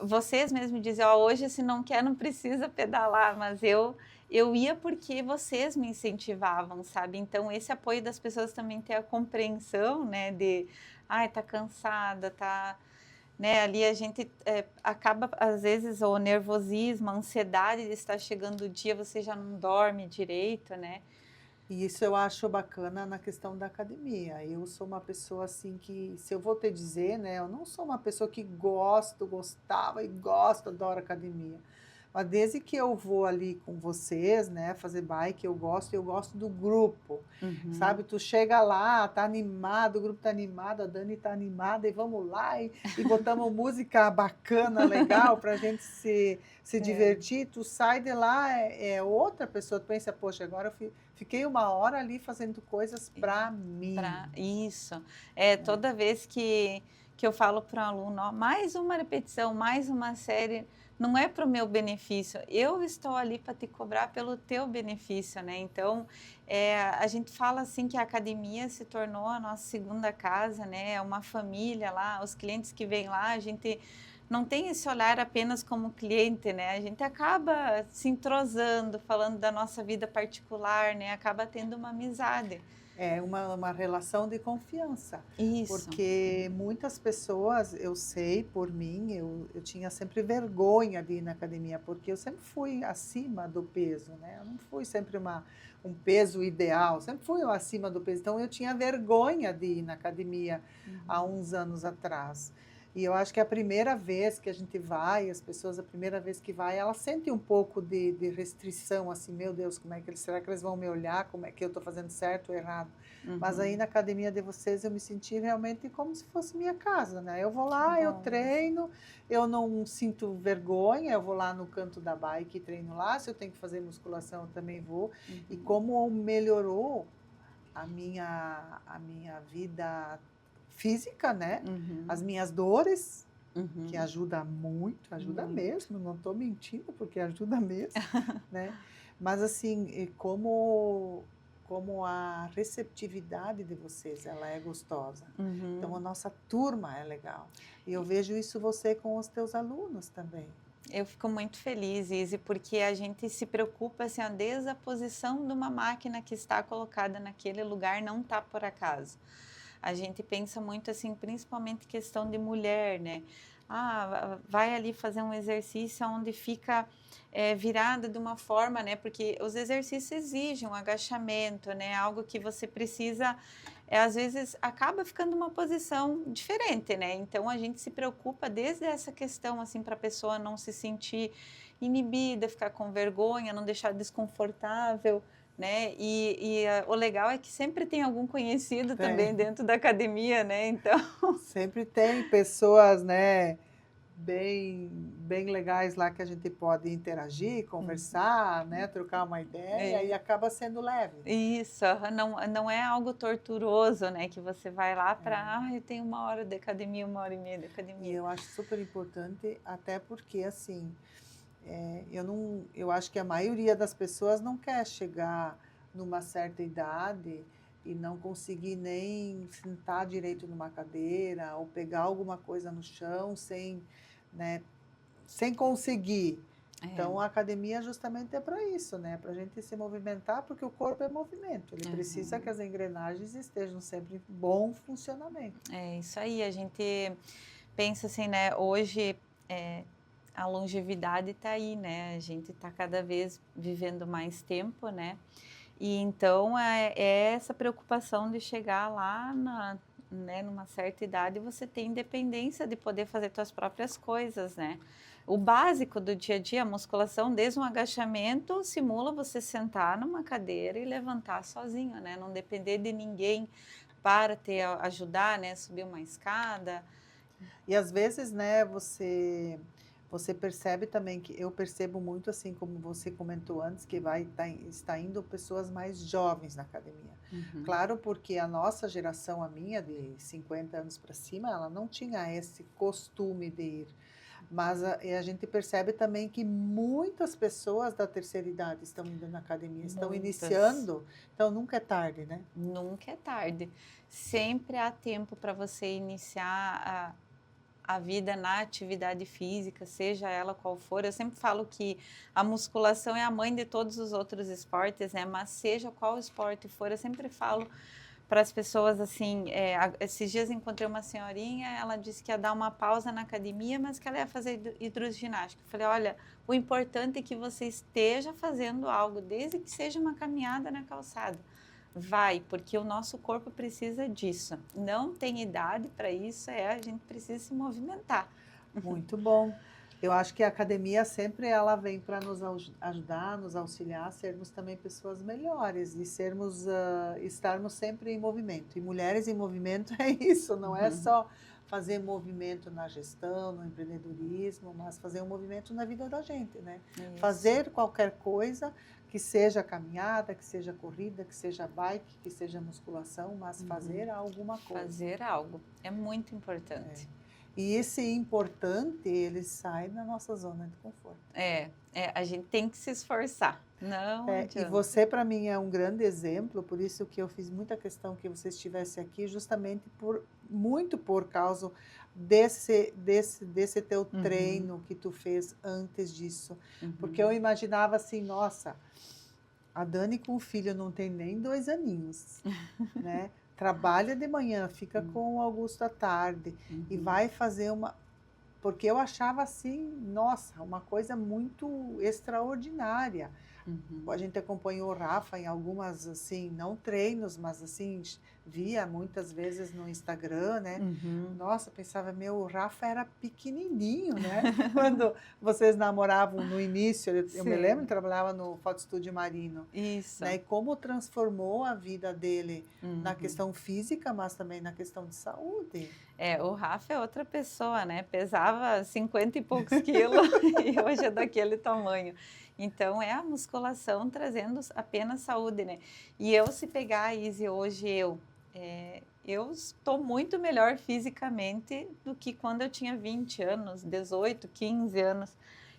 vocês mesmos diziam: "Ó, hoje se não quer não precisa pedalar", mas eu ia porque vocês me incentivavam, sabe? Então esse apoio das pessoas também ter a compreensão, né, de: "Ai, tá cansada, tá", né, ali a gente, acaba às vezes o nervosismo, a ansiedade de estar chegando o dia, você já não dorme direito, né? E isso eu acho bacana na questão da academia. Eu sou uma pessoa assim que, se eu vou te dizer, né, eu não sou uma pessoa que gostava e gosto, adoro academia. Mas desde que eu vou ali com vocês, né, fazer bike, eu gosto do grupo, Uhum. sabe? Tu chega lá, tá animado, o grupo tá animado, a Dani tá animada e vamos lá e botamos música bacana, legal, pra gente se É. divertir. Tu sai de lá, é outra pessoa, tu pensa, poxa, agora fiquei uma hora ali fazendo coisas pra mim. Isso. Né? Toda vez que eu falo para um aluno: "Ó, mais uma repetição, mais uma série", não é para o meu benefício, eu estou ali para te cobrar pelo teu benefício, né. Então, a gente fala, assim, que a academia se tornou a nossa segunda casa, né, é uma família lá, os clientes que vêm lá, a gente não tem esse olhar apenas como cliente, né, a gente acaba se entrosando, falando da nossa vida particular, né, acaba tendo uma amizade. É uma relação de confiança, Isso. porque muitas pessoas, eu sei por mim, eu tinha sempre vergonha de ir na academia, porque eu sempre fui acima do peso, né, eu não fui sempre um peso ideal, sempre fui acima do peso, então eu tinha vergonha de ir na academia há Uhum. uns anos atrás. E eu acho que a primeira vez que a gente vai, as pessoas, a primeira vez que vai, elas sentem um pouco de restrição, assim, meu Deus, como é que eles, será que eles vão me olhar, como é que eu estou fazendo certo ou errado? Mas aí Uhum. na academia de vocês eu me senti realmente como se fosse minha casa, né? Eu vou Que lá, eu bom. treino, eu não sinto vergonha, eu vou lá no canto da bike e treino lá, se eu tenho que fazer musculação eu também vou. E Uhum. como melhorou a minha vida física, né? As Uhum. minhas dores, que Uhum. ajuda muito, ajuda Muito. mesmo, não estou mentindo, porque ajuda mesmo, né? Mas assim, e como a receptividade de vocês, ela é gostosa. Então a Uhum. nossa turma é legal. E eu vejo isso você com os teus alunos também. Eu fico muito feliz, Izzy, porque a gente se preocupa assim, ó, desde a posição de uma máquina que está colocada naquele lugar não está por acaso. A gente pensa muito assim, principalmente questão de mulher, né? Ah, vai ali fazer um exercício onde fica virada de uma forma, né? Porque os exercícios exigem um agachamento, né? Algo que você precisa às vezes acaba ficando uma posição diferente, né? Então a gente se preocupa desde essa questão assim para a pessoa não se sentir inibida, ficar com vergonha, não deixar desconfortável, né? O legal é que sempre tem algum conhecido também Tem. dentro da academia, né? Então, Sempre tem pessoas, né, bem legais lá que a gente pode interagir, conversar, né, trocar uma ideia e é, acaba sendo leve. isso, aham, não é algo torturoso, né? Que você vai lá para, É. eu tenho 1 hora de academia, 1 hora e meia de E academia. eu acho super importante, até porque assim, eu não, eu acho que a maioria das pessoas não quer chegar numa certa idade e não conseguir nem sentar direito numa cadeira ou pegar alguma coisa no chão sem, né, sem conseguir. É, Então, a academia justamente é para isso, né? Para a gente se movimentar, porque o corpo é movimento. Ele precisa que uhum. as engrenagens estejam sempre em bom funcionamento. É isso aí, a gente pensa assim, né, hoje é, a longevidade está aí, né, a gente está cada vez vivendo mais tempo, né, e então é essa preocupação de chegar lá né, numa certa idade você ter independência de poder fazer suas próprias coisas, né. O básico do dia a dia, a musculação, desde um agachamento, simula você sentar numa cadeira e levantar sozinho, né, não depender de ninguém para ajudar, né, subir uma escada. E às vezes, né, você percebe também que eu percebo muito assim, como você comentou antes, que está indo pessoas mais jovens na academia. Uhum. Claro, porque a nossa geração, a minha, de 50 anos para cima, ela não tinha esse costume de ir. Mas a gente percebe também que muitas pessoas da terceira idade estão indo na academia, estão Muitas. iniciando, então nunca é tarde, né? Nunca é tarde. Sempre há tempo para você iniciar a vida na atividade física, seja ela qual for. Eu sempre falo que a musculação é a mãe de todos os outros esportes, né? Mas seja qual esporte for, eu sempre falo para as pessoas assim, esses dias encontrei uma senhorinha, ela disse que ia dar uma pausa na academia, mas que ela ia fazer hidroginástica. Eu falei, olha, o importante é que você esteja fazendo algo, desde que seja uma caminhada na calçada. Vai, porque o nosso corpo precisa disso. Não tem idade para isso, a gente precisa se movimentar. Muito bom. Eu acho que a academia sempre ela vem para nos ajudar, nos auxiliar a sermos também pessoas melhores e estarmos sempre em movimento. E mulheres em movimento é isso, não é só fazer movimento na gestão, no empreendedorismo, mas fazer um movimento na vida da gente, né? Isso. Fazer qualquer coisa, que seja caminhada, que seja corrida, que seja bike, que seja musculação, mas fazer alguma coisa. Fazer algo é muito importante. E esse importante, ele sai da nossa zona de conforto. A gente tem que se esforçar. Não E adianta. você, para mim, é um grande exemplo, por isso que eu fiz muita questão que você estivesse aqui, justamente muito por causa desse teu treino que tu fez antes disso. Porque eu imaginava assim, nossa, a Dani com o filho não tem nem 2 aninhos, né? Trabalha de manhã, fica com o Augusto à tarde e vai fazer uma. Porque eu achava assim, nossa, uma coisa muito extraordinária. Uhum. A gente acompanhou o Rafa em algumas, assim, não treinos, mas assim, via muitas vezes no Instagram, né? Uhum. Nossa, pensava, meu, o Rafa era pequenininho, né? Quando vocês namoravam no início, eu me lembro, ele Sim, trabalhava no Foto Estúdio Marino, né? isso. E como transformou a vida dele na Uhum. questão física, mas também na questão de saúde. É, o Rafa é outra pessoa, né? Pesava 50 e poucos quilos e hoje é daquele tamanho. Então, é a musculação trazendo apenas saúde, né? E eu, se pegar a Izzy hoje, eu estou muito melhor fisicamente do que quando eu tinha 20 anos, 18, 15 anos.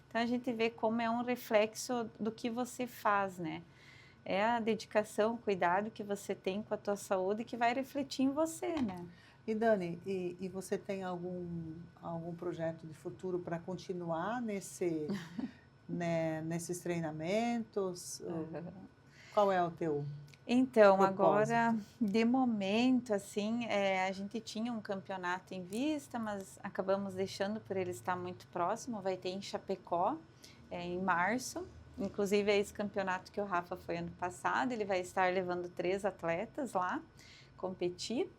Então, a gente vê como é um reflexo do que você faz, né? É a dedicação, o cuidado que você tem com a tua saúde que vai refletir em você, né? E Dani, e você tem algum projeto de futuro para continuar nesses treinamentos? Qual é o teu Então, agora, propósito? de momento, assim, a gente tinha um campeonato em vista, mas acabamos deixando por ele estar muito próximo. Vai ter em Chapecó, em março. Inclusive, é esse campeonato que o Rafa foi ano passado. Ele vai estar levando 3 atletas lá competir.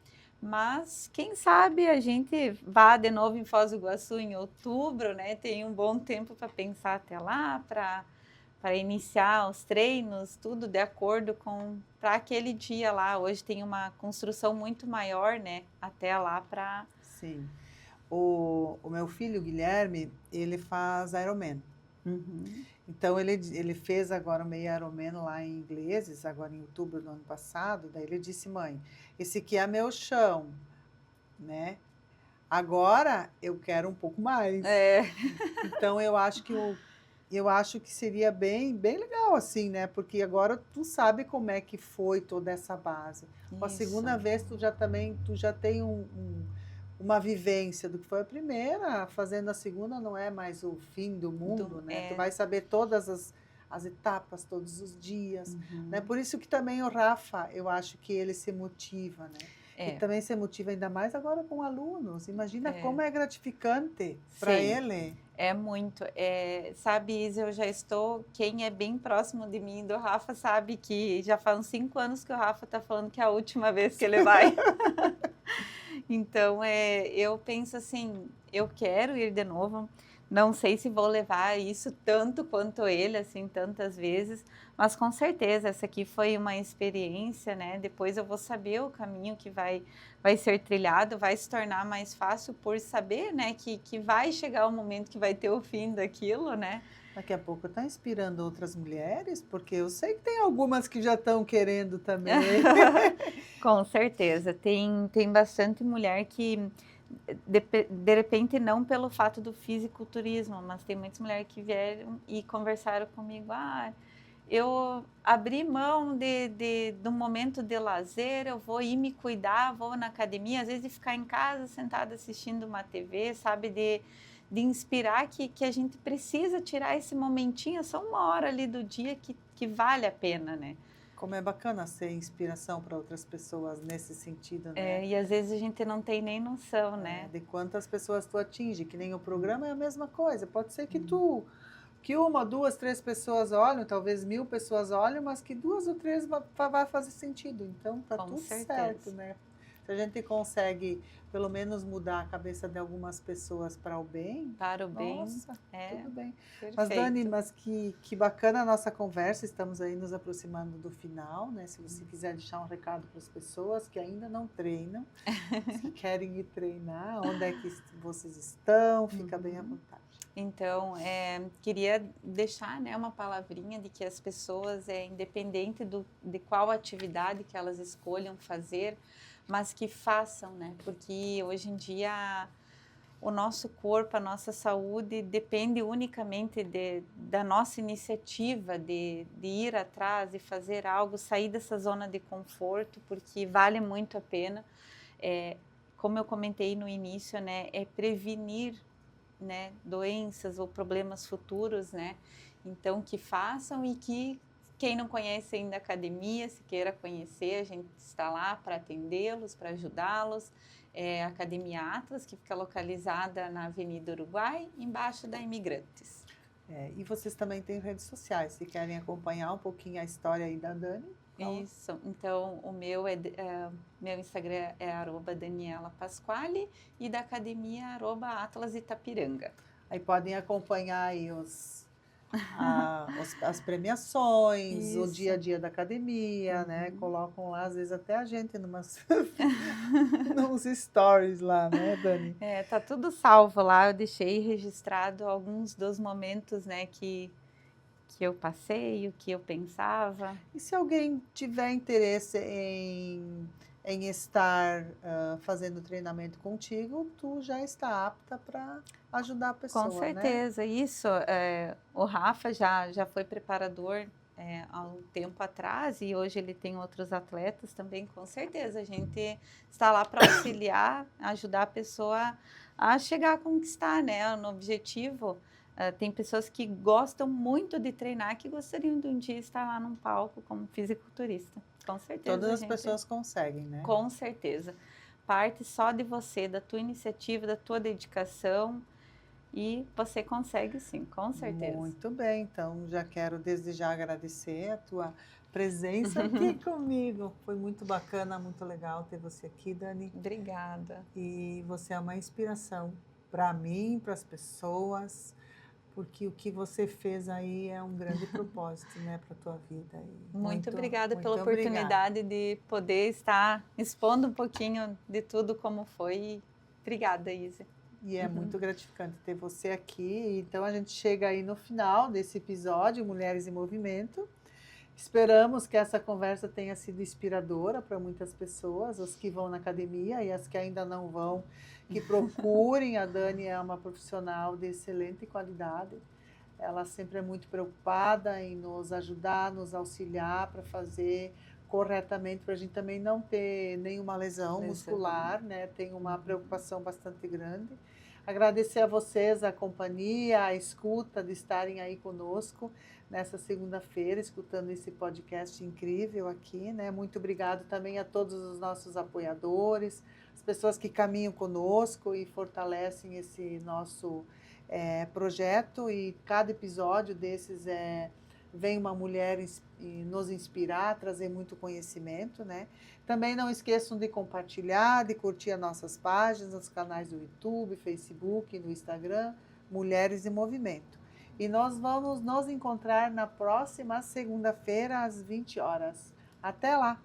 Mas quem sabe a gente vá de novo em Foz do Iguaçu em outubro, né? Tem um bom tempo para pensar até lá, para iniciar os treinos, tudo de acordo com para aquele dia lá. Hoje tem uma construção muito maior, né? Até lá para. Sim. O meu filho, Guilherme, ele faz Ironman. Uhum. Então, ele fez agora o meio Ironman lá em Ingleses, agora em outubro do ano passado. Daí ele disse, mãe, esse aqui é meu chão, né? Agora eu quero um pouco mais. É, Então eu acho que seria bem legal assim, né? Porque agora tu sabe como é que foi toda essa base. Com a isso. segunda vez tu já tem uma vivência do que foi a primeira, fazendo a segunda não é mais o fim do mundo, né? Tu vai saber todas as etapas, todos os dias, né? Uhum. Por isso que também o Rafa, eu acho que ele se motiva, né? E É, também se motiva ainda mais agora com alunos. Imagina é. como é gratificante para Sim. ele. É muito. Sabe, Isa, eu já estou. Quem é bem próximo de mim, do Rafa, sabe que já faz uns 5 anos que o Rafa está falando que é a última vez que ele vai. Então, eu penso assim: eu quero ir de novo. Não sei se vou levar isso tanto quanto ele, assim, tantas vezes, mas com certeza essa aqui foi uma experiência, né? Depois eu vou saber o caminho que vai ser trilhado, vai se tornar mais fácil por saber, né, que vai chegar o momento que vai ter o fim daquilo, né? Daqui a pouco está inspirando outras mulheres, porque eu sei que tem algumas que já estão querendo também. Com certeza, tem bastante mulher que de repente não pelo fato do fisiculturismo, mas tem muitas mulheres que vieram e conversaram comigo, eu abri mão do momento de lazer, eu vou ir me cuidar, vou na academia, às vezes de ficar em casa sentada assistindo uma TV, sabe, de inspirar que a gente precisa tirar esse momentinho, é só 1 hora ali do dia que vale a pena, né? Como é bacana ser inspiração para outras pessoas nesse sentido, né? E às vezes a gente não tem nem noção, né? De quantas pessoas tu atinge, que nem o programa é a mesma coisa. Pode ser que uma, duas, três pessoas olham, talvez 1000 pessoas olham, mas que 2 ou 3 vai fazer sentido. Então tá Com tudo certo, certeza. né? Se a gente consegue pelo menos mudar a cabeça de algumas pessoas para o bem, Para o bem, nossa, tudo bem. Mas Dani, perfeito. que bacana a nossa conversa, estamos aí nos aproximando do final, né? Se você quiser deixar um recado para as pessoas que ainda não treinam, se querem ir treinar, onde é que vocês estão, fica bem à vontade. Então, queria deixar, né, uma palavrinha de que as pessoas, independente de qual atividade que elas escolham fazer, mas que façam, né? Porque hoje em dia o nosso corpo, a nossa saúde depende unicamente da nossa iniciativa de ir atrás e fazer algo, sair dessa zona de conforto, porque vale muito a pena. Como eu comentei no início, né, é prevenir, né, doenças ou problemas futuros, né? Então que façam e que quem não conhece ainda a academia, se queira conhecer, a gente está lá para atendê-los, para ajudá-los. É a Academia Atlas, que fica localizada na Avenida Uruguai, embaixo da Imigrantes. E vocês também têm redes sociais, se querem acompanhar um pouquinho a história aí da Dani. Isso, então o meu meu Instagram é @DanielaPasquale e da academia @AtlasItapiranga. Aí podem acompanhar aí as premiações, o dia a Isso. dia da academia, né? Uhum. Colocam lá, às vezes até a gente nos stories lá, né, Dani? Tá tudo salvo lá, eu deixei registrado alguns dos momentos, né, que eu passei, o que eu pensava. E se alguém tiver interesse em estar fazendo treinamento contigo, tu já está apta para ajudar a Com pessoa, né? certeza, isso. O Rafa já foi preparador há um tempo atrás e hoje ele tem outros atletas também, com certeza. A gente está lá para auxiliar, ajudar a pessoa a chegar a conquistar, né, no objetivo. Tem pessoas que gostam muito de treinar, que gostariam de um dia estar lá num palco como fisiculturista. Com certeza. Todas as pessoas conseguem, né? Com certeza. Parte só de você, da tua iniciativa, da tua dedicação. E você consegue sim, com certeza. Muito bem, então já quero desde já agradecer a tua presença aqui comigo. Foi muito bacana, muito legal ter você aqui, Dani. Obrigada. E você é uma inspiração para mim, para as pessoas, porque o que você fez aí é um grande propósito, né, para a tua vida. Muito obrigada muito pela obrigada. oportunidade de poder estar expondo um pouquinho de tudo como foi. Obrigada, Isa. E é muito gratificante ter você aqui. Então a gente chega aí no final desse episódio, Mulheres em Movimento. Esperamos que essa conversa tenha sido inspiradora para muitas pessoas, as que vão na academia e as que ainda não vão, que procurem. A Dani é uma profissional de excelente qualidade. Ela sempre é muito preocupada em nos ajudar, nos auxiliar para fazer corretamente, para a gente também não ter nenhuma lesão muscular, né? Tem uma preocupação bastante grande. Agradecer a vocês a companhia, a escuta de estarem aí conosco nessa segunda-feira, escutando esse podcast incrível aqui, né? Muito obrigado também a todos os nossos apoiadores, as pessoas que caminham conosco e fortalecem esse nosso projeto, e cada episódio desses vem uma mulher nos inspirar, trazer muito conhecimento, né? Também não esqueçam de compartilhar, de curtir as nossas páginas, nos canais do YouTube, Facebook, no Instagram, Mulheres em Movimento. E nós vamos nos encontrar na próxima segunda-feira, às 20 horas. Até lá!